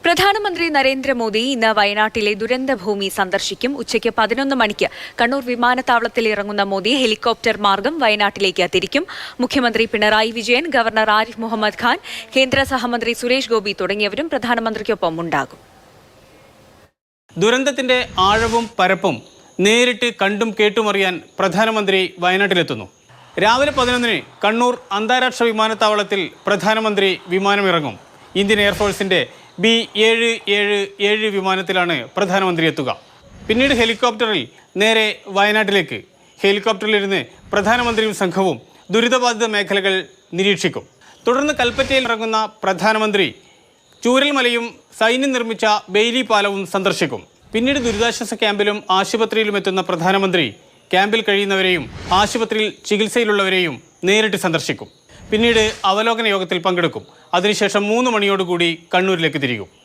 പ്രധാനമന്ത്രി നരേന്ദ്രമോദി ഇന്ന് വയനാട്ടിലെ ദുരന്തഭൂമി സന്ദർശിക്കും. ഉച്ചയ്ക്ക് 11 മണിക്ക് കണ്ണൂർ വിമാനത്താവളത്തിൽ ഇറങ്ങുന്ന മോദി ഹെലികോപ്റ്റർ മാർഗം വയനാട്ടിലേക്ക് തിരിക്കും. മുഖ്യമന്ത്രി പിണറായി വിജയൻ, ഗവർണർ ആരിഫ് മുഹമ്മദ് ഖാൻ, കേന്ദ്ര സഹമന്ത്രി സുരേഷ് ഗോപി തുടങ്ങിയവരും പ്രധാനമന്ത്രിക്കൊപ്പം ഉണ്ടാകും. ദുരന്തത്തിന്റെ ആഴവും പരപ്പും നേരിട്ട് കണ്ടും കേട്ടുമറിയാൻ പ്രധാനമന്ത്രി വയനാട്ടിലെത്തുന്നു. രാവിലെ 11-ന് കണ്ണൂർ അന്താരാഷ്ട്ര വിമാനത്താവളത്തിൽ പ്രധാനമന്ത്രി വിമാനമിറങ്ങും. ഇന്ത്യൻ എയർഫോഴ്സിന്റെ B777 വിമാനത്തിലാണ് പ്രധാനമന്ത്രി എത്തുക. പിന്നീട് ഹെലികോപ്റ്ററിൽ നേരെ വയനാട്ടിലേക്ക്. ഹെലികോപ്റ്ററിലിരുന്ന് പ്രധാനമന്ത്രിയും സംഘവും ദുരിതബാധിത മേഖലകൾ നിരീക്ഷിക്കും. തുടർന്ന് കൽപ്പറ്റയിൽ ഇറങ്ങുന്ന പ്രധാനമന്ത്രി ചൂരൽമലയും സൈന്യം നിർമ്മിച്ച ബെയ്ലി പാലവും സന്ദർശിക്കും. പിന്നീട് ദുരിതാശ്വാസ ക്യാമ്പിലും ആശുപത്രിയിലും എത്തുന്ന പ്രധാനമന്ത്രി ക്യാമ്പിൽ കഴിയുന്നവരെയും ആശുപത്രിയിൽ ചികിത്സയിലുള്ളവരെയും നേരിട്ട് സന്ദർശിക്കും. പിന്നീട് അവലോകന യോഗത്തിൽ പങ്കെടുക്കും. അതിനുശേഷം 3 മണിയോടുകൂടി കണ്ണൂരിലേക്ക് തിരിക്കും.